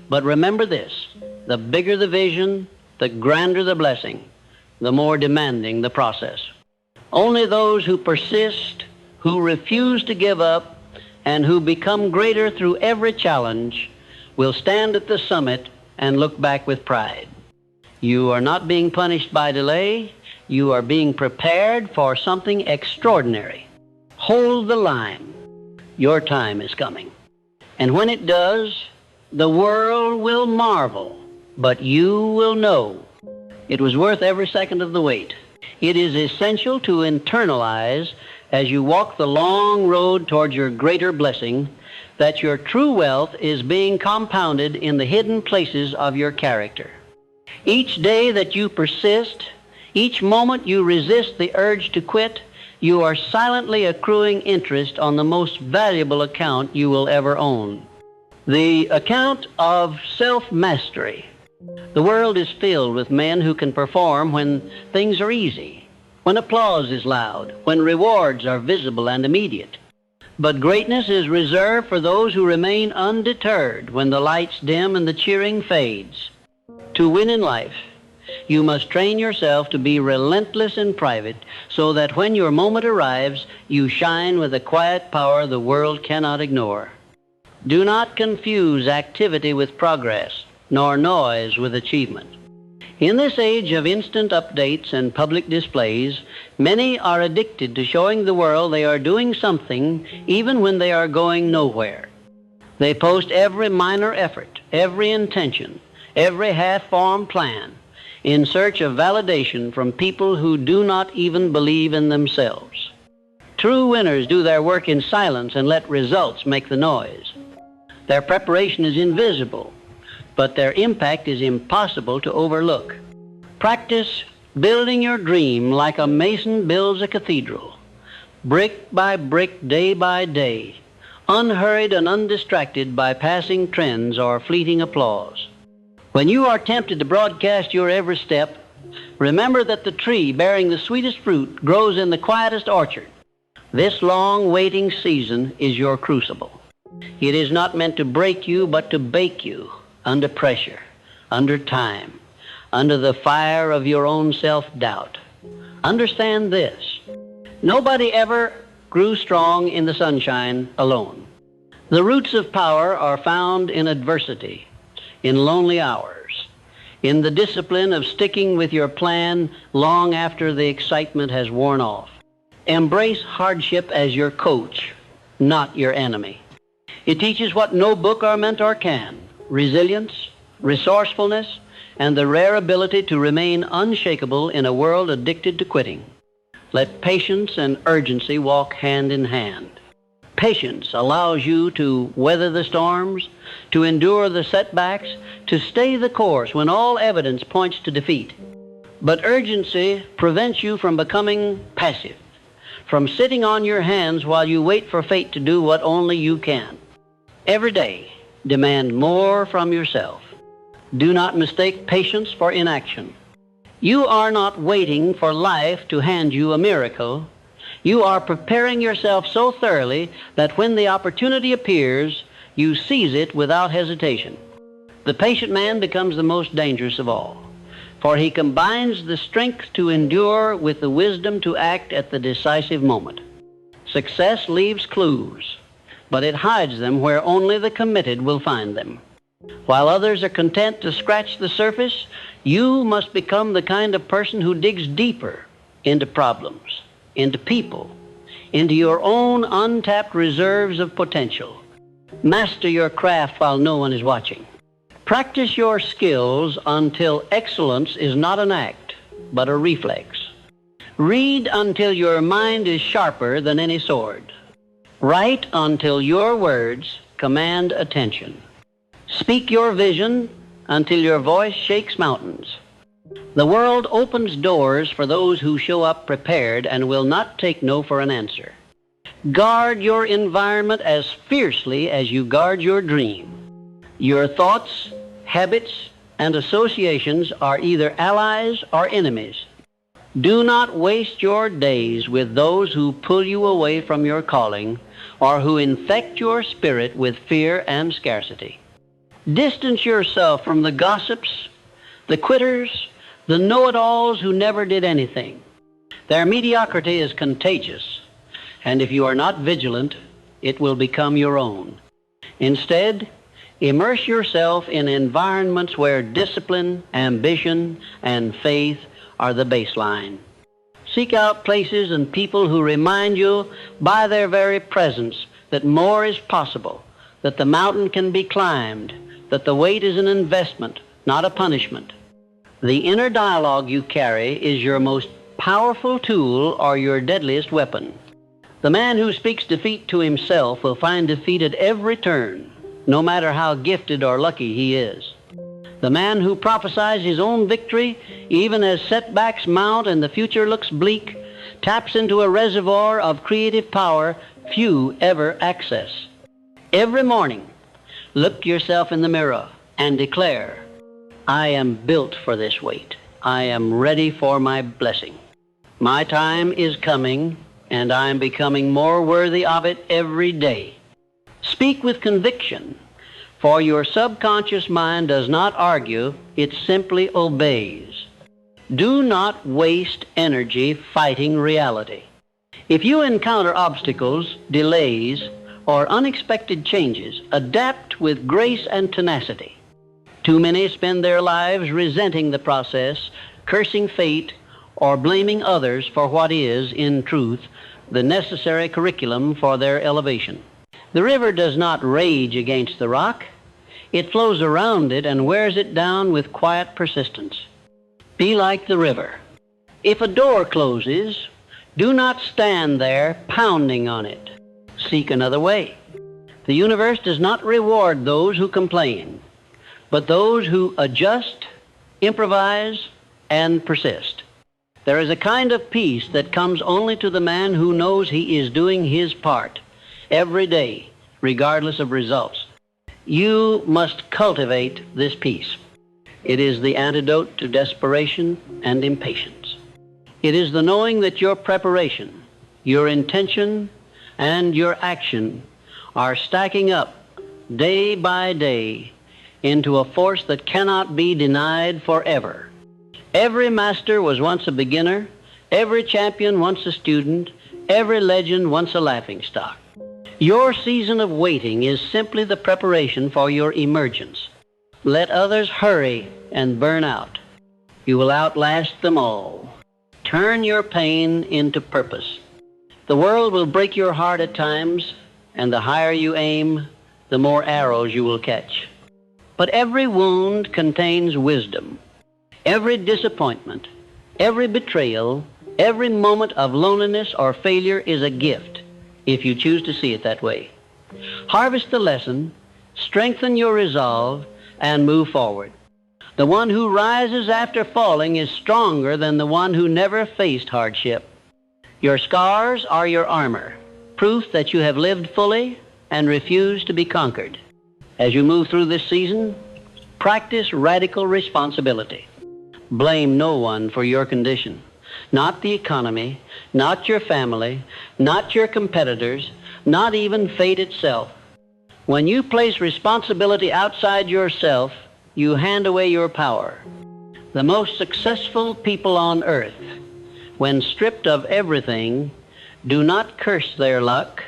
but remember this: the bigger the vision, the grander the blessing, the more demanding the process. Only those who persist, who refuse to give up, and who become greater through every challenge will stand at the summit and look back with pride. You are not being punished by delay. You are being prepared for something extraordinary. Hold the line. Your time is coming. And when it does, the world will marvel, but you will know it was worth every second of the wait. It is essential to internalize as you walk the long road towards your greater blessing that your true wealth is being compounded in the hidden places of your character. Each day that you persist, each moment you resist the urge to quit, you are silently accruing interest on the most valuable account you will ever own. The account of self-mastery. The world is filled with men who can perform when things are easy, when applause is loud, when rewards are visible and immediate. But greatness is reserved for those who remain undeterred when the lights dim and the cheering fades. To win in life, you must train yourself to be relentless in private so that when your moment arrives, you shine with a quiet power the world cannot ignore. Do not confuse activity with progress, nor noise with achievement. In this age of instant updates and public displays, many are addicted to showing the world they are doing something even when they are going nowhere. They post every minor effort, every intention, every half-formed plan in search of validation from people who do not even believe in themselves. True winners do their work in silence and let results make the noise. Their preparation is invisible, but their impact is impossible to overlook. Practice building your dream like a mason builds a cathedral, brick by brick, day by day, unhurried and undistracted by passing trends or fleeting applause. When you are tempted to broadcast your every step, remember that the tree bearing the sweetest fruit grows in the quietest orchard. This long waiting season is your crucible. It is not meant to break you, but to bake you under pressure, under time, under the fire of your own self-doubt. Understand this: nobody ever grew strong in the sunshine alone. The roots of power are found in adversity, in lonely hours, in the discipline of sticking with your plan long after the excitement has worn off. Embrace hardship as your coach, not your enemy. It teaches what no book or mentor can: resilience, resourcefulness, and the rare ability to remain unshakable in a world addicted to quitting. Let patience and urgency walk hand in hand. Patience allows you to weather the storms, to endure the setbacks, to stay the course when all evidence points to defeat. But urgency prevents you from becoming passive, from sitting on your hands while you wait for fate to do what only you can. Every day, demand more from yourself. Do not mistake patience for inaction. You are not waiting for life to hand you a miracle. You are preparing yourself so thoroughly that when the opportunity appears, you seize it without hesitation. The patient man becomes the most dangerous of all, for he combines the strength to endure with the wisdom to act at the decisive moment. Success leaves clues, but it hides them where only the committed will find them. While others are content to scratch the surface, you must become the kind of person who digs deeper into problems, into people, into your own untapped reserves of potential. Master your craft while no one is watching. Practice your skills until excellence is not an act, but a reflex. Read until your mind is sharper than any sword. Write until your words command attention. Speak your vision until your voice shakes mountains. The world opens doors for those who show up prepared and will not take no for an answer. Guard your environment as fiercely as you guard your dream. Your thoughts, habits, and associations are either allies or enemies. Do not waste your days with those who pull you away from your calling or who infect your spirit with fear and scarcity. Distance yourself from the gossips, the quitters, the know-it-alls who never did anything. Their mediocrity is contagious, and if you are not vigilant, it will become your own. Instead, immerse yourself in environments where discipline, ambition, and faith are the baseline. Seek out places and people who remind you by their very presence that more is possible, that the mountain can be climbed, that the wait is an investment, not a punishment. The inner dialogue you carry is your most powerful tool or your deadliest weapon. The man who speaks defeat to himself will find defeat at every turn, no matter how gifted or lucky he is. The man who prophesies his own victory, even as setbacks mount and the future looks bleak, taps into a reservoir of creative power few ever access. Every morning, look yourself in the mirror and declare, I am built for this wait. I am ready for my blessing. My time is coming, and I am becoming more worthy of it every day. Speak with conviction, for your subconscious mind does not argue, it simply obeys. Do not waste energy fighting reality. If you encounter obstacles, delays, or unexpected changes, adapt with grace and tenacity. Too many spend their lives resenting the process, cursing fate, or blaming others for what is, in truth, the necessary curriculum for their elevation. The river does not rage against the rock. It flows around it and wears it down with quiet persistence. Be like the river. If a door closes, do not stand there pounding on it. Seek another way. The universe does not reward those who complain, but those who adjust, improvise, and persist. There is a kind of peace that comes only to the man who knows he is doing his part every day, regardless of results. You must cultivate this peace. It is the antidote to desperation and impatience. It is the knowing that your preparation, your intention, and your action are stacking up day by day into a force that cannot be denied forever. Every master was once a beginner, every champion once a student, every legend once a laughingstock. Your season of waiting is simply the preparation for your emergence. Let others hurry and burn out. You will outlast them all. Turn your pain into purpose. The world will break your heart at times, and the higher you aim, the more arrows you will catch. But every wound contains wisdom. Every disappointment, every betrayal, every moment of loneliness or failure is a gift, if you choose to see it that way. Harvest the lesson, strengthen your resolve, and move forward. The one who rises after falling is stronger than the one who never faced hardship. Your scars are your armor, proof that you have lived fully and refused to be conquered. As you move through this season, practice radical responsibility. Blame no one for your condition, not the economy, not your family, not your competitors, not even fate itself. When you place responsibility outside yourself, you hand away your power. The most successful people on earth, when stripped of everything, do not curse their luck.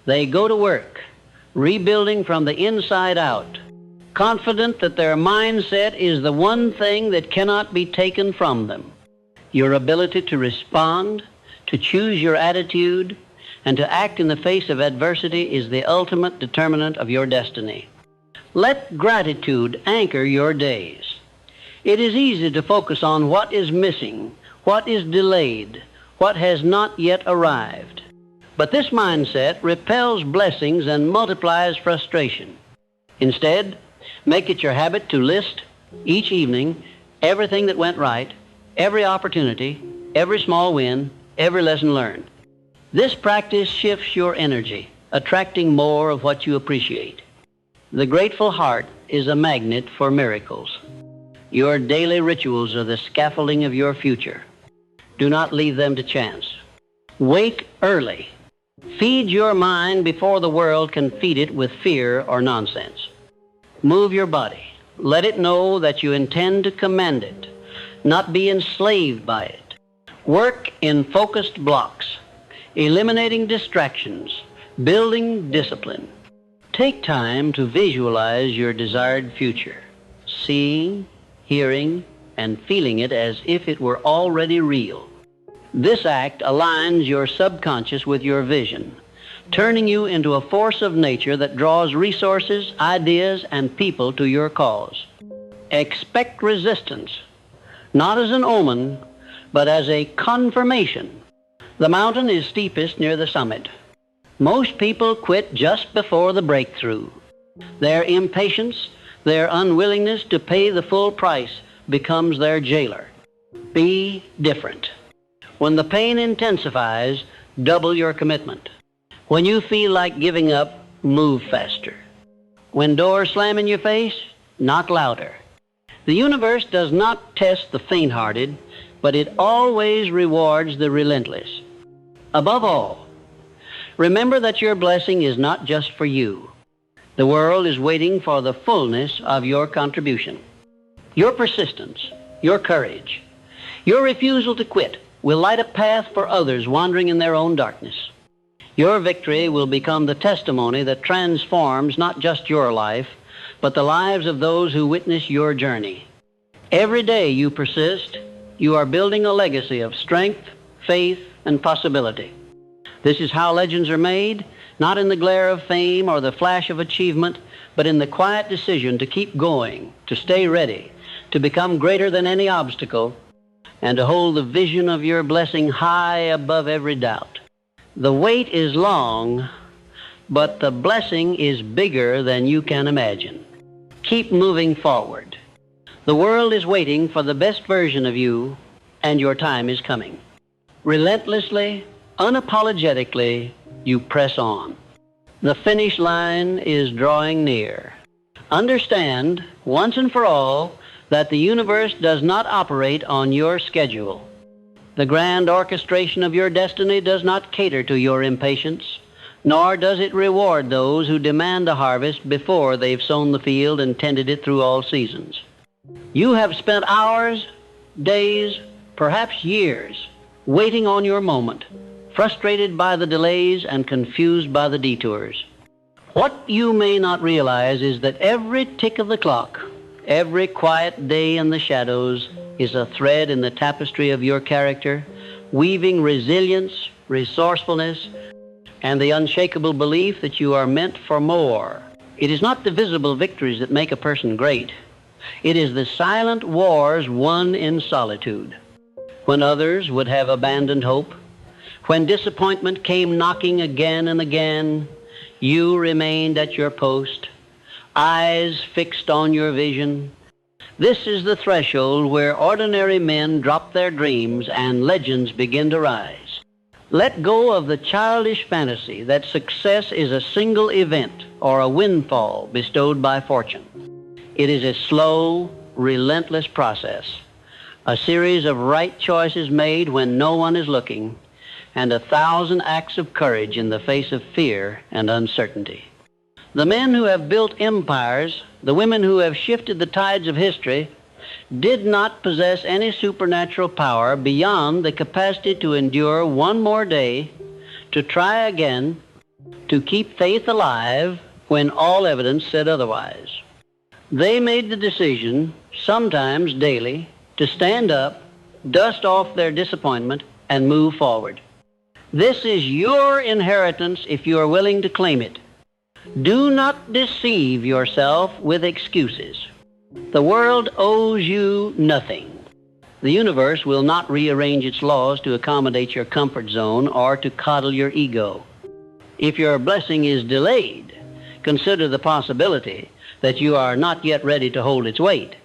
They go to work, rebuilding from the inside out, confident that their mindset is the one thing that cannot be taken from them. Your ability to respond, to choose your attitude, and to act in the face of adversity is the ultimate determinant of your destiny. Let gratitude anchor your days. It is easy to focus on what is missing, what is delayed, what has not yet arrived. But this mindset repels blessings and multiplies frustration. Instead, make it your habit to list each evening everything that went right, every opportunity, every small win, every lesson learned. This practice shifts your energy, attracting more of what you appreciate. The grateful heart is a magnet for miracles. Your daily rituals are the scaffolding of your future. Do not leave them to chance. Wake early. Feed your mind before the world can feed it with fear or nonsense. Move your body. Let it know that you intend to command it, not be enslaved by it. Work in focused blocks, eliminating distractions, building discipline. Take time to visualize your desired future, seeing, hearing, and feeling it as if it were already real. This act aligns your subconscious with your vision, turning you into a force of nature that draws resources, ideas, and people to your cause. Expect resistance, not as an omen, but as a confirmation. The mountain is steepest near the summit. Most people quit just before the breakthrough. Their impatience, their unwillingness to pay the full price becomes their jailer. Be different. When the pain intensifies, double your commitment. When you feel like giving up, move faster. When doors slam in your face, knock louder. The universe does not test the faint-hearted, but it always rewards the relentless. Above all, remember that your blessing is not just for you. The world is waiting for the fullness of your contribution. Your persistence, your courage, your refusal to quit will light a path for others wandering in their own darkness. Your victory will become the testimony that transforms not just your life, but the lives of those who witness your journey. Every day you persist, you are building a legacy of strength, faith, and possibility. This is how legends are made, not in the glare of fame or the flash of achievement, but in the quiet decision to keep going, to stay ready, to become greater than any obstacle, and to hold the vision of your blessing high above every doubt. The wait is long, but the blessing is bigger than you can imagine. Keep moving forward. The world is waiting for the best version of you, and your time is coming. Relentlessly, unapologetically, you press on. The finish line is drawing near. Understand, once and for all, that the universe does not operate on your schedule. The grand orchestration of your destiny does not cater to your impatience, nor does it reward those who demand a harvest before they've sown the field and tended it through all seasons. You have spent hours, days, perhaps years, waiting on your moment, frustrated by the delays and confused by the detours. What you may not realize is that every tick of the clock, every quiet day in the shadows, is a thread in the tapestry of your character, weaving resilience, resourcefulness, and the unshakable belief that you are meant for more. It is not the visible victories that make a person great. It is the silent wars won in solitude. When others would have abandoned hope, when disappointment came knocking again and again, you remained at your post, eyes fixed on your vision. This is the threshold where ordinary men drop their dreams and legends begin to rise. Let go of the childish fantasy that success is a single event or a windfall bestowed by fortune. It is a slow, relentless process, a series of right choices made when no one is looking, and 1,000 acts of courage in the face of fear and uncertainty. The men who have built empires, the women who have shifted the tides of history, did not possess any supernatural power beyond the capacity to endure one more day, to try again, to keep faith alive when all evidence said otherwise. They made the decision, sometimes daily, to stand up, dust off their disappointment, and move forward. This is your inheritance if you are willing to claim it. Do not deceive yourself with excuses. The world owes you nothing. The universe will not rearrange its laws to accommodate your comfort zone or to coddle your ego. If your blessing is delayed, consider the possibility that you are not yet ready to hold its weight.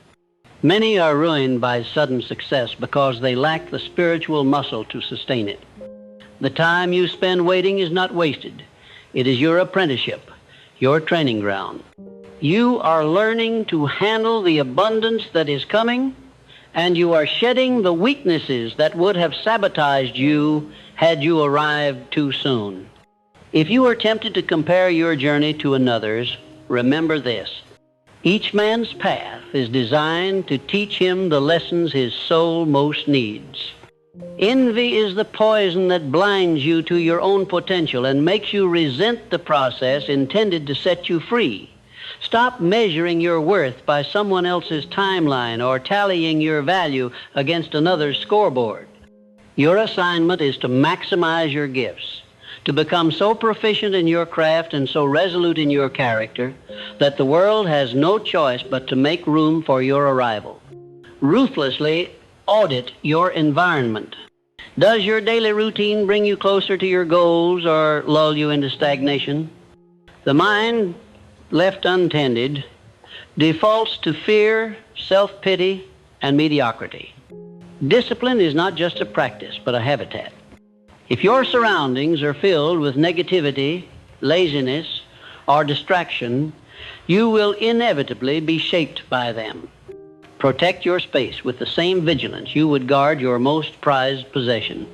Many are ruined by sudden success because they lack the spiritual muscle to sustain it. The time you spend waiting is not wasted. It is your apprenticeship, your training ground. You are learning to handle the abundance that is coming, and you are shedding the weaknesses that would have sabotaged you had you arrived too soon. If you are tempted to compare your journey to another's, remember this. Each man's path is designed to teach him the lessons his soul most needs. Envy is the poison that blinds you to your own potential and makes you resent the process intended to set you free. Stop measuring your worth by someone else's timeline or tallying your value against another's scoreboard. Your assignment is to maximize your gifts, to become so proficient in your craft and so resolute in your character that the world has no choice but to make room for your arrival. Ruthlessly audit your environment. Does your daily routine bring you closer to your goals or lull you into stagnation? The mind, left untended, defaults to fear, self-pity, and mediocrity. Discipline is not just a practice, but a habitat. If your surroundings are filled with negativity, laziness, or distraction, you will inevitably be shaped by them. Protect your space with the same vigilance you would guard your most prized possession.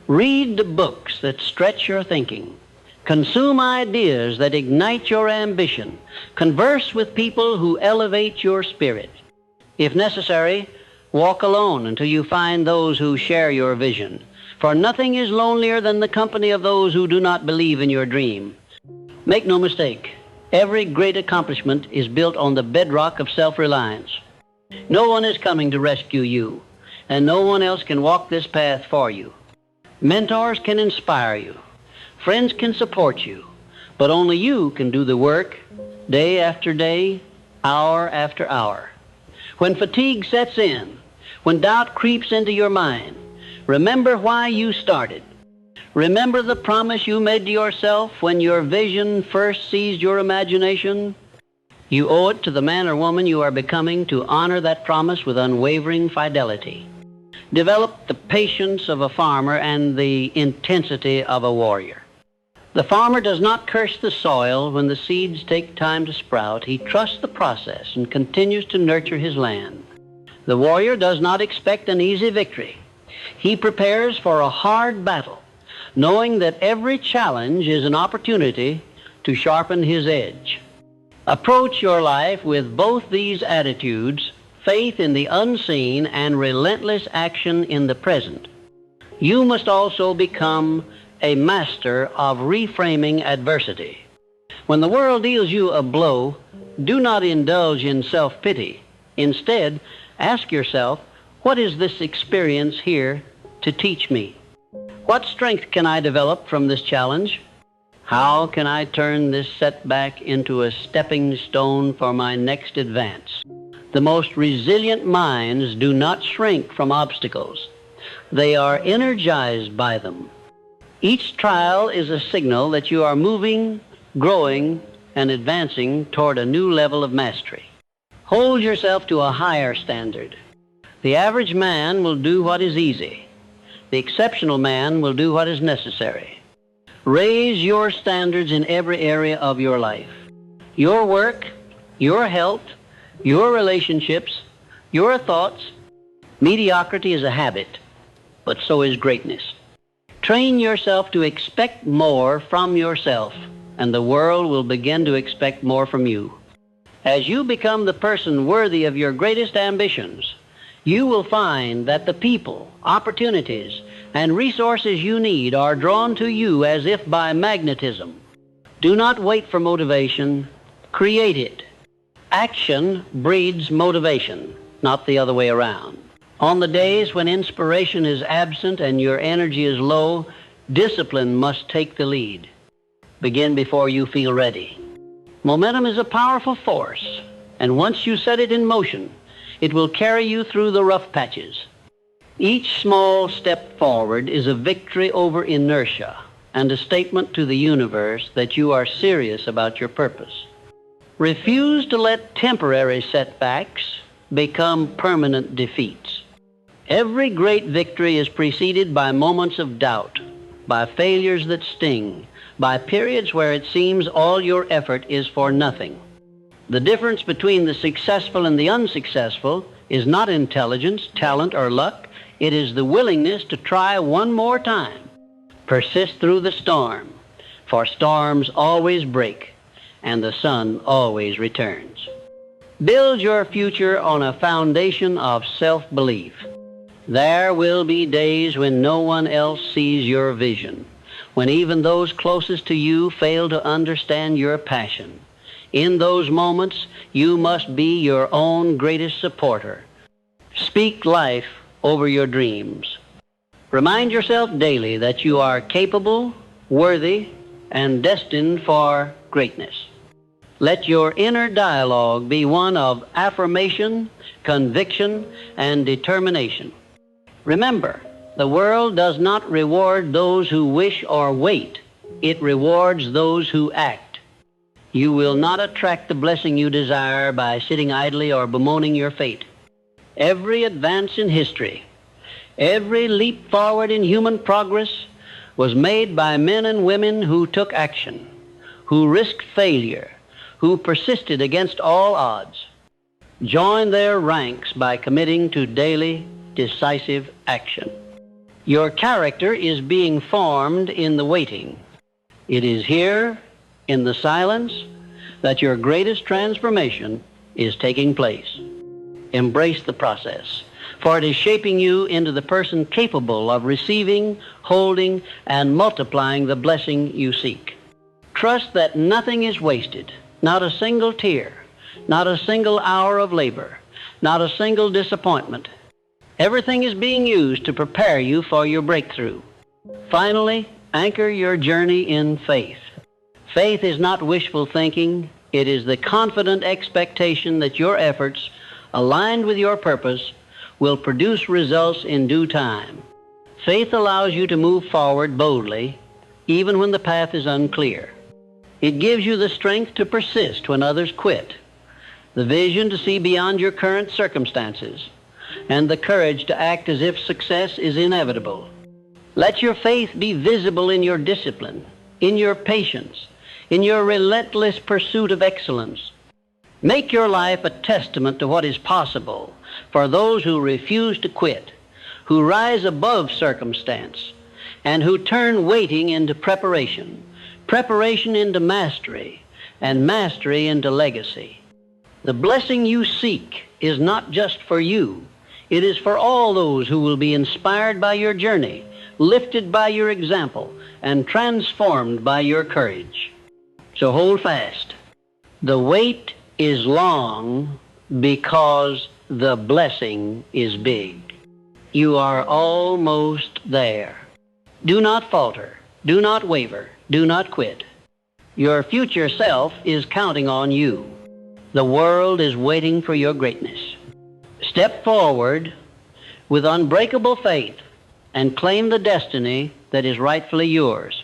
Read the books that stretch your thinking. Consume ideas that ignite your ambition. Converse with people who elevate your spirit. If necessary, walk alone until you find those who share your vision. For nothing is lonelier than the company of those who do not believe in your dream. Make no mistake, every great accomplishment is built on the bedrock of self-reliance. No one is coming to rescue you, and no one else can walk this path for you. Mentors can inspire you. Friends can support you, but only you can do the work day after day, hour after hour. When fatigue sets in, when doubt creeps into your mind, remember why you started. Remember the promise you made to yourself when your vision first seized your imagination. You owe it to the man or woman you are becoming to honor that promise with unwavering fidelity. Develop the patience of a farmer and the intensity of a warrior. The farmer does not curse the soil when the seeds take time to sprout. He trusts the process and continues to nurture his land. The warrior does not expect an easy victory. He prepares for a hard battle, knowing that every challenge is an opportunity to sharpen his edge. Approach your life with both these attitudes, faith in the unseen and relentless action in the present. You must also become a master of reframing adversity. When the world deals you a blow, do not indulge in self-pity. Instead, ask yourself, what is this experience here to teach me? What strength can I develop from this challenge? How can I turn this setback into a stepping stone for my next advance? The most resilient minds do not shrink from obstacles. They are energized by them. Each trial is a signal that you are moving, growing, and advancing toward a new level of mastery. Hold yourself to a higher standard. The average man will do what is easy. The exceptional man will do what is necessary. Raise your standards in every area of your life. Your work, your health, your relationships, your thoughts. Mediocrity is a habit, but so is greatness. Train yourself to expect more from yourself, and the world will begin to expect more from you. As you become the person worthy of your greatest ambitions, you will find that the people, opportunities, and resources you need are drawn to you as if by magnetism. Do not wait for motivation. Create it. Action breeds motivation, not the other way around. On the days when inspiration is absent and your energy is low, discipline must take the lead. Begin before you feel ready. Momentum is a powerful force, and once you set it in motion, it will carry you through the rough patches. Each small step forward is a victory over inertia and a statement to the universe that you are serious about your purpose. Refuse to let temporary setbacks become permanent defeats. Every great victory is preceded by moments of doubt, by failures that sting, by periods where it seems all your effort is for nothing. The difference between the successful and the unsuccessful is not intelligence, talent, or luck. It is the willingness to try one more time. Persist through the storm, for storms always break, and the sun always returns. Build your future on a foundation of self-belief. There will be days when no one else sees your vision, when even those closest to you fail to understand your passion. In those moments, you must be your own greatest supporter. Speak life over your dreams. Remind yourself daily that you are capable, worthy, and destined for greatness. Let your inner dialogue be one of affirmation, conviction, and determination. Remember, the world does not reward those who wish or wait. It rewards those who act. You will not attract the blessing you desire by sitting idly or bemoaning your fate. Every advance in history, every leap forward in human progress was made by men and women who took action, who risked failure, who persisted against all odds. Join their ranks by committing to daily, decisive action. Your character is being formed in the waiting. It is here, in the silence, that your greatest transformation is taking place. Embrace the process, for it is shaping you into the person capable of receiving, holding, and multiplying the blessing you seek. Trust that nothing is wasted, not a single tear, not a single hour of labor, not a single disappointment. Everything is being used to prepare you for your breakthrough. Finally, anchor your journey in faith. Faith is not wishful thinking. It is the confident expectation that your efforts, aligned with your purpose, will produce results in due time. Faith allows you to move forward boldly, even when the path is unclear. It gives you the strength to persist when others quit, the vision to see beyond your current circumstances, and the courage to act as if success is inevitable. Let your faith be visible in your discipline, in your patience, in your relentless pursuit of excellence. Make your life a testament to what is possible for those who refuse to quit, who rise above circumstance, and who turn waiting into preparation, preparation into mastery, and mastery into legacy. The blessing you seek is not just for you. It is for all those who will be inspired by your journey, lifted by your example, and transformed by your courage. So hold fast. The wait is long because the blessing is big. You are almost there. Do not falter. Do not waver. Do not quit. Your future self is counting on you. The world is waiting for your greatness. Step forward with unbreakable faith and claim the destiny that is rightfully yours.